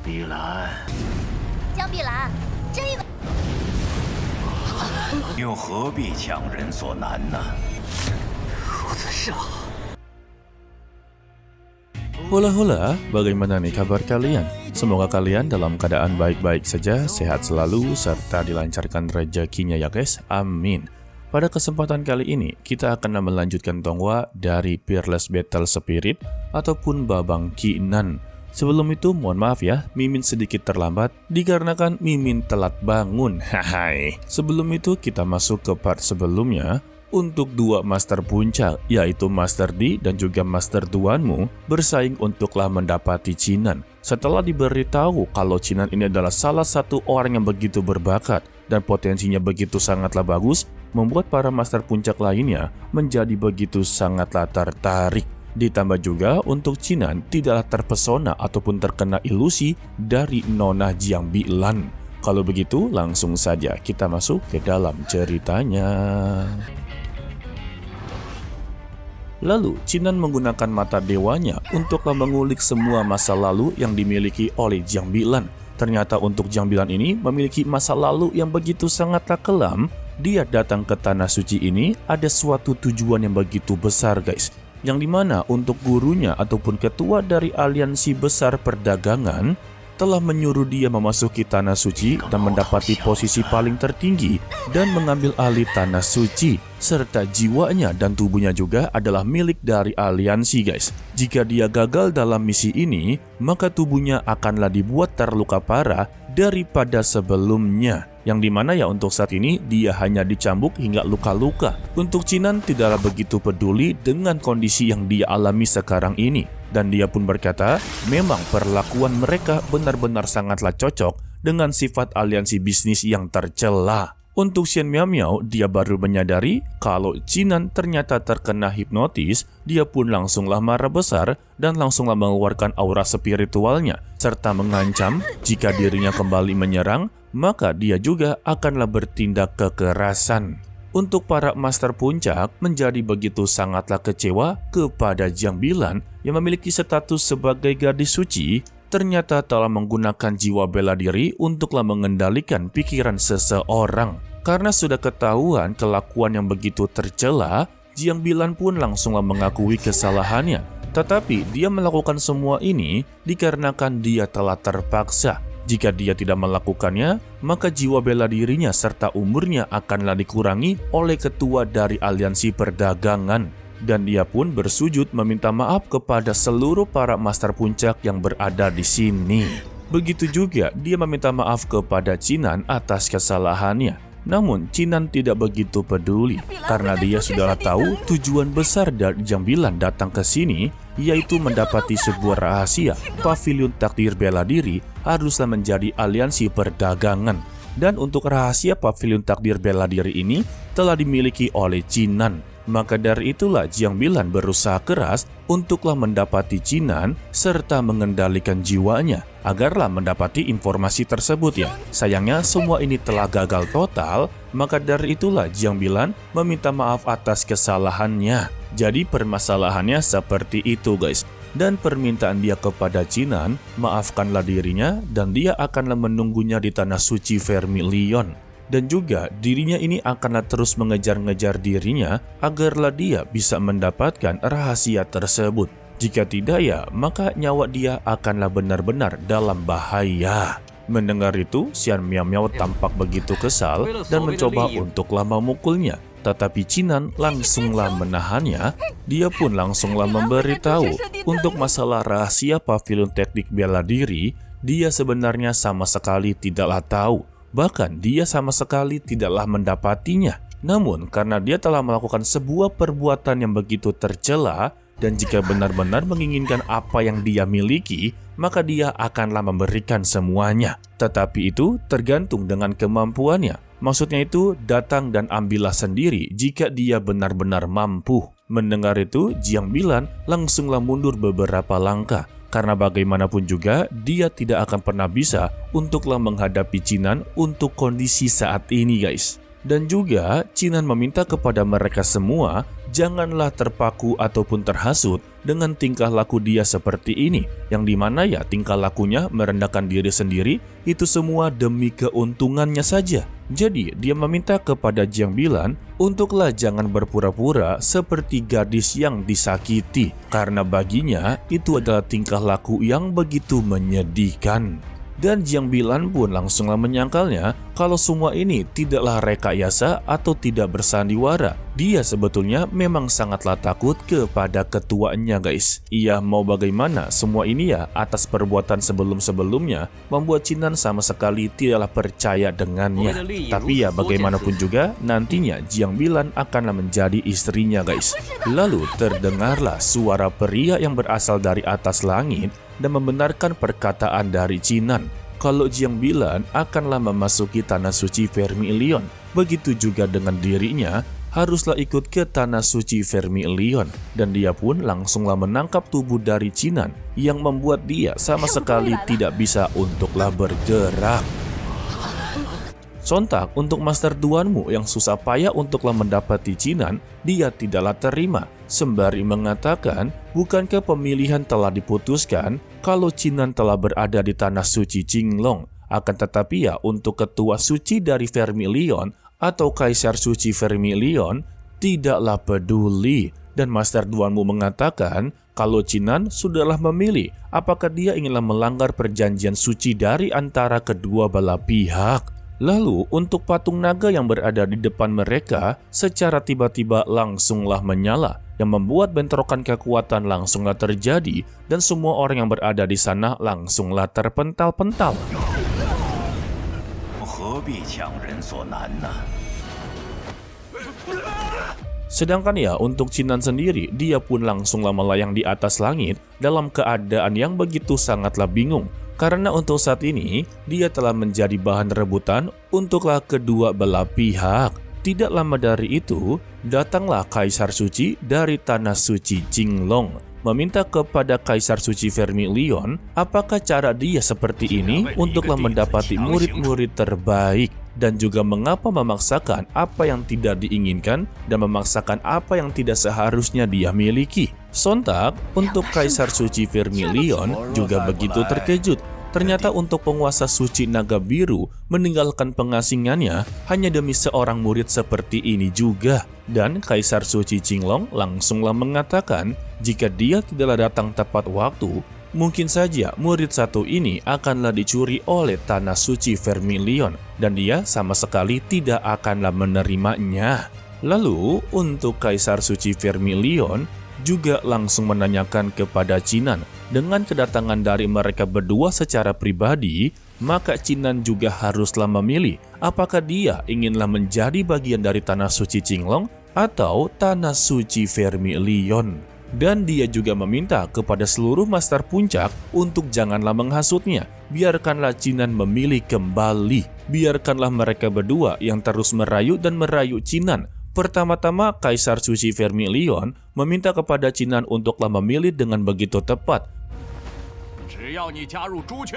碧蓝，江碧蓝，这个又何必强人所难呢？如此是好。 Hula-hula, bagaimana nih kabar kalian? Semoga kalian dalam keadaan baik-baik saja, sehat selalu, serta dilancarkan rezekinya ya guys, amin. Pada kesempatan kali ini, kita akan melanjutkan tongwa dari Peerless Battle Spirit ataupun Babang Ki-nan. Sebelum itu, mohon maaf ya, Mimin sedikit terlambat dikarenakan Mimin telat bangun. Hai. Sebelum itu, kita masuk ke part sebelumnya. Untuk dua master puncak, yaitu Master D dan juga Master Tuanmu, bersaing untuklah mendapati Chinan. Setelah diberitahu kalau Chinan ini adalah salah satu orang yang begitu berbakat dan potensinya begitu sangatlah bagus, membuat para master puncak lainnya menjadi begitu sangatlah tertarik. Ditambah juga untuk Chinan tidaklah terpesona ataupun terkena ilusi dari Nona Jiang Bilan. Kalau begitu, langsung saja kita masuk ke dalam ceritanya. Lalu, Chinan menggunakan mata dewanya untuklah mengulik semua masa lalu yang dimiliki oleh Jiang Bilan. Ternyata untuk Jiang Bilan ini memiliki masa lalu yang begitu sangatlah kelam. Dia datang ke Tanah Suci ini ada suatu tujuan yang begitu besar guys. Yang dimana untuk gurunya ataupun ketua dari aliansi besar perdagangan telah menyuruh dia memasuki Tanah Suci dan mendapati posisi paling tertinggi dan mengambil alih Tanah Suci, serta jiwanya dan tubuhnya juga adalah milik dari aliansi guys. Jika dia gagal dalam misi ini, maka tubuhnya akanlah dibuat terluka parah daripada sebelumnya. Yang dimana ya untuk saat ini dia hanya dicambuk hingga luka-luka. Untuk Chinan tidaklah begitu peduli dengan kondisi yang dia alami sekarang ini. Dan dia pun berkata, memang perlakuan mereka benar-benar sangatlah cocok dengan sifat aliansi bisnis yang tercela. Untuk Shen Miao, dia baru menyadari kalau Chinan ternyata terkena hipnotis, dia pun langsunglah marah besar dan langsunglah mengeluarkan aura spiritualnya, serta mengancam jika dirinya kembali menyerang, maka dia juga akanlah bertindak kekerasan. Untuk para master puncak menjadi begitu sangatlah kecewa kepada Jiang Bilan yang memiliki status sebagai gadis suci, ternyata telah menggunakan jiwa bela diri untuklah mengendalikan pikiran seseorang. Karena sudah ketahuan kelakuan yang begitu tercela, Jiang Bilan pun langsunglah mengakui kesalahannya. Tetapi dia melakukan semua ini dikarenakan dia telah terpaksa. Jika dia tidak melakukannya, maka jiwa bela dirinya serta umurnya akanlah dikurangi oleh ketua dari aliansi perdagangan. Dan dia pun bersujud meminta maaf kepada seluruh para master puncak yang berada di sini. Begitu juga dia meminta maaf kepada Chinan atas kesalahannya. Namun Chinan tidak begitu peduli karena dia sudah tahu tujuan besar dari Jiang Bilan datang ke sini, yaitu mendapati sebuah rahasia. Pavilion takdir bela diri haruslah menjadi aliansi perdagangan. Dan untuk rahasia pavilion takdir bela diri ini telah dimiliki oleh Chinan. Maka dari itulah Jiang Bilan berusaha keras untuklah mendapati Chinan serta mengendalikan jiwanya agarlah mendapati informasi tersebut ya. Sayangnya semua ini telah gagal total, maka dari itulah Jiang Bilan meminta maaf atas kesalahannya. Jadi permasalahannya seperti itu guys. Dan permintaan dia kepada Chinan, maafkanlah dirinya dan dia akanlah menunggunya di Tanah Suci Vermilion. Dan juga dirinya ini akanlah terus mengejar-ngejar dirinya agarlah dia bisa mendapatkan rahasia tersebut. Jika tidak ya, maka nyawa dia akanlah benar-benar dalam bahaya. Mendengar itu, Shen Miao tampak begitu kesal dan mencoba untuklah memukulnya. Tetapi Chinan langsunglah menahannya. Dia pun langsunglah memberitahu untuk masalah rahasia pavilion teknik bela diri, dia sebenarnya sama sekali tidaklah tahu. Bahkan dia sama sekali tidaklah mendapatinya. Namun karena dia telah melakukan sebuah perbuatan yang begitu tercela, dan jika benar-benar menginginkan apa yang dia miliki, maka dia akanlah memberikan semuanya. Tetapi itu tergantung dengan kemampuannya. Maksudnya itu datang dan ambillah sendiri jika dia benar-benar mampu. Mendengar itu, Jiang Bilan langsunglah mundur beberapa langkah. Karena bagaimanapun juga, dia tidak akan pernah bisa untuklah menghadapi Chinan untuk kondisi saat ini guys. Dan juga, Chinan meminta kepada mereka semua, janganlah terpaku ataupun terhasut dengan tingkah laku dia seperti ini, yang dimana ya tingkah lakunya merendahkan diri sendiri, itu semua demi keuntungannya saja. Jadi dia meminta kepada Jiang Bilan untuklah jangan berpura-pura seperti gadis yang disakiti, karena baginya itu adalah tingkah laku yang begitu menyedihkan. Dan Jiang Bilan pun langsunglah menyangkalnya kalau semua ini tidaklah rekayasa atau tidak bersandiwara. Dia sebetulnya memang sangatlah takut kepada ketuanya guys. Ia mau bagaimana semua ini ya atas perbuatan sebelum-sebelumnya membuat Chinan sama sekali tidaklah percaya dengannya. Tapi ya bagaimanapun juga nantinya Jiang Bilan akanlah menjadi istrinya guys. Lalu terdengarlah suara pria yang berasal dari atas langit dan membenarkan perkataan dari Chinan kalau Jiang Bilan akanlah memasuki tanah suci Vermilion. Begitu juga dengan dirinya haruslah ikut ke tanah suci Vermilion, dan dia pun langsunglah menangkap tubuh dari Chinan yang membuat dia sama sekali tidak bisa untuklah bergerak. Sontak untuk Master Duanmu yang susah payah untuklah mendapati Chinan, dia tidaklah terima, sembari mengatakan bukankah pemilihan telah diputuskan kalau Chinan telah berada di tanah suci Qinglong. Akan tetapi ya untuk ketua suci dari Vermilion atau kaisar suci Vermilion tidaklah peduli. Dan Master Duanmu mengatakan kalau Chinan sudahlah memilih apakah dia inginlah melanggar perjanjian suci dari antara kedua belah pihak. Lalu untuk patung naga yang berada di depan mereka secara tiba-tiba langsunglah menyala, yang membuat bentrokan kekuatan langsunglah terjadi dan semua orang yang berada di sana langsunglah terpental-pental. Sedangkan ya untuk Chinan sendiri, dia pun langsunglah melayang di atas langit dalam keadaan yang begitu sangatlah bingung. Karena untuk saat ini, dia telah menjadi bahan rebutan untuklah kedua belah pihak. Tidak lama dari itu, datanglah Kaisar Suci dari Tanah Suci Qinglong, meminta kepada Kaisar Suci Vermilion apakah cara dia seperti ini untuklah mendapati murid-murid terbaik, dan juga mengapa memaksakan apa yang tidak diinginkan dan memaksakan apa yang tidak seharusnya dia miliki. Sontak, untuk Kaisar Suci Vermilion juga begitu terkejut. Ternyata untuk penguasa suci naga biru meninggalkan pengasingannya hanya demi seorang murid seperti ini juga. Dan Kaisar Suci Qinglong langsunglah mengatakan jika dia tidaklah datang tepat waktu, mungkin saja murid satu ini akanlah dicuri oleh Tanah Suci Vermilion dan dia sama sekali tidak akanlah menerimanya. Lalu untuk Kaisar Suci Vermilion juga langsung menanyakan kepada Chinan. Dengan kedatangan dari mereka berdua secara pribadi, maka Chinan juga haruslah memilih apakah dia inginlah menjadi bagian dari Tanah Suci Qinglong atau Tanah Suci Vermilion. Dan dia juga meminta kepada seluruh Master Puncak untuk janganlah menghasutnya. Biarkanlah Chinan memilih kembali. Biarkanlah mereka berdua yang terus merayu dan merayu Chinan. Pertama-tama Kaisar Suci Vermilion meminta kepada Chinan untuklah memilih dengan begitu tepat.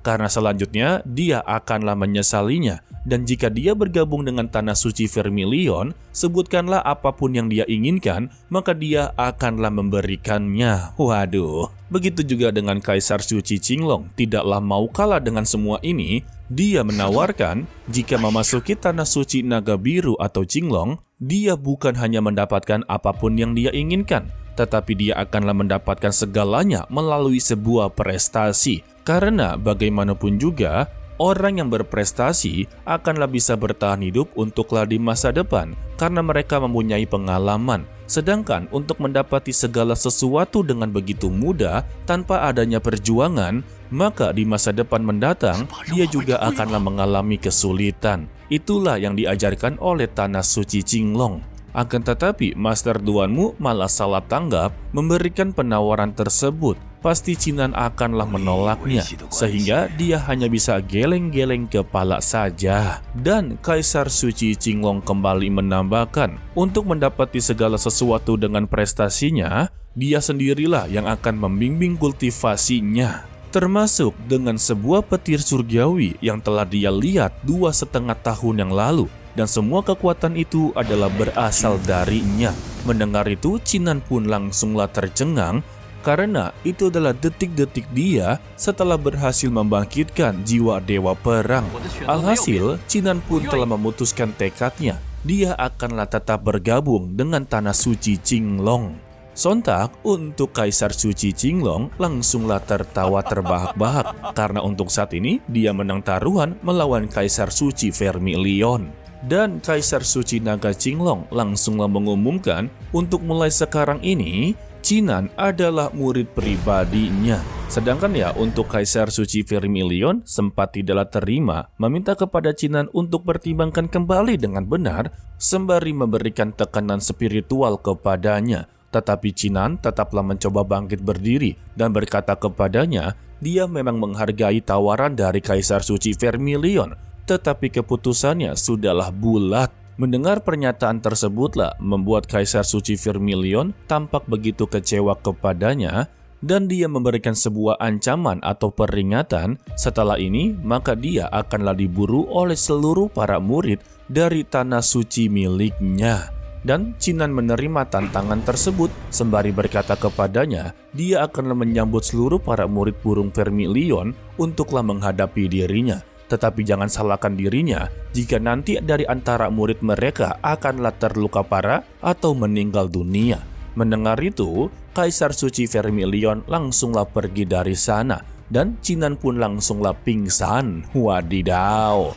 Karena selanjutnya dia akanlah menyesalinya, dan jika dia bergabung dengan Tanah Suci Vermilion, sebutkanlah apapun yang dia inginkan, maka dia akanlah memberikannya. Waduh, begitu juga dengan Kaisar Suci Qinglong, tidaklah mau kalah dengan semua ini. Dia menawarkan jika memasuki Tanah Suci Naga Biru atau Qinglong, dia bukan hanya mendapatkan apapun yang dia inginkan, tetapi dia akanlah mendapatkan segalanya melalui sebuah prestasi. Karena bagaimanapun juga, orang yang berprestasi akanlah bisa bertahan hidup untuklah di masa depan, karena mereka mempunyai pengalaman. Sedangkan untuk mendapati segala sesuatu dengan begitu mudah tanpa adanya perjuangan, maka di masa depan mendatang dia juga akanlah mengalami kesulitan. Itulah yang diajarkan oleh Tanah Suci Qinglong. Akan tetapi Master Duanmu malah salah tanggap memberikan penawaran tersebut. Pasti Chinan akanlah menolaknya, sehingga dia hanya bisa geleng-geleng kepala saja. Dan Kaisar Suci Qinglong kembali menambahkan, untuk mendapati segala sesuatu dengan prestasinya, dia sendirilah yang akan membimbing kultivasinya. Termasuk dengan sebuah petir surgawi yang telah dia lihat 2,5 tahun yang lalu. Dan semua kekuatan itu adalah berasal darinya. Mendengar itu, Chinan pun langsunglah tercengang karena itu adalah detik-detik dia setelah berhasil membangkitkan jiwa dewa perang. Alhasil, Qinan pun telah memutuskan tekadnya, dia akanlah tetap bergabung dengan tanah suci Qinglong. Sontak, untuk Kaisar Suci Qinglong langsunglah tertawa terbahak-bahak karena untuk saat ini dia menang taruhan melawan Kaisar Suci Vermilion. Dan Kaisar Suci Naga Qinglong langsunglah mengumumkan untuk mulai sekarang ini Qinan adalah murid pribadinya. Sedangkan ya untuk Kaisar Suci Vermilion sempat tidaklah terima, meminta kepada Qinan untuk pertimbangkan kembali dengan benar sembari memberikan tekanan spiritual kepadanya. Tetapi Qinan tetaplah mencoba bangkit berdiri dan berkata kepadanya, dia memang menghargai tawaran dari Kaisar Suci Vermilion, tetapi keputusannya sudahlah bulat. Mendengar pernyataan tersebutlah membuat Kaisar Suci Vermilion tampak begitu kecewa kepadanya dan dia memberikan sebuah ancaman atau peringatan. Setelah ini, maka dia akanlah diburu oleh seluruh para murid dari tanah suci miliknya. Dan Qinan menerima tantangan tersebut sembari berkata kepadanya, dia akan menyambut seluruh para murid burung Vermilion untuklah menghadapi dirinya. Tetapi jangan salahkan dirinya jika nanti dari antara murid mereka akanlah terluka parah atau meninggal dunia. Mendengar itu, Kaisar Suci Vermilion langsunglah pergi dari sana dan Qinan pun langsunglah pingsan. Wadidaw.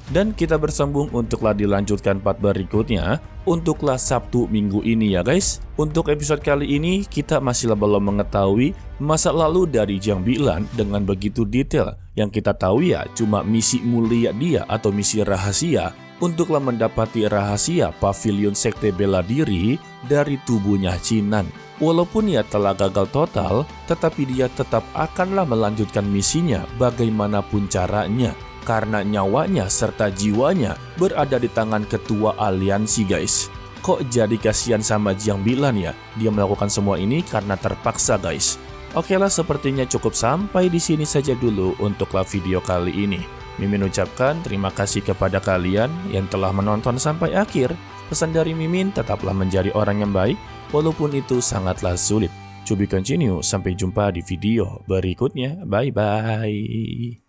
Dan kita bersambung untuklah dilanjutkan part berikutnya untuklah Sabtu minggu ini ya guys. Untuk episode kali ini kita masih belum mengetahui masa lalu dari Jiang Bilan dengan begitu detail. Yang kita tahu ya cuma misi mulia dia atau misi rahasia untuklah mendapati rahasia pavilion sekte bela diri dari tubuhnya Qinan. Walaupun ia telah gagal total, tetapi dia tetap akanlah melanjutkan misinya bagaimanapun caranya. Karena nyawanya serta jiwanya berada di tangan ketua aliansi guys. Kok jadi kasihan sama Jiang Bilan ya? Dia melakukan semua ini karena terpaksa guys. Oke lah, sepertinya cukup sampai di sini saja dulu untuklah video kali ini. Mimin ucapkan terima kasih kepada kalian yang telah menonton sampai akhir. Pesan dari Mimin, tetaplah menjadi orang yang baik walaupun itu sangatlah sulit. To be continue, sampai jumpa di video berikutnya. Bye bye.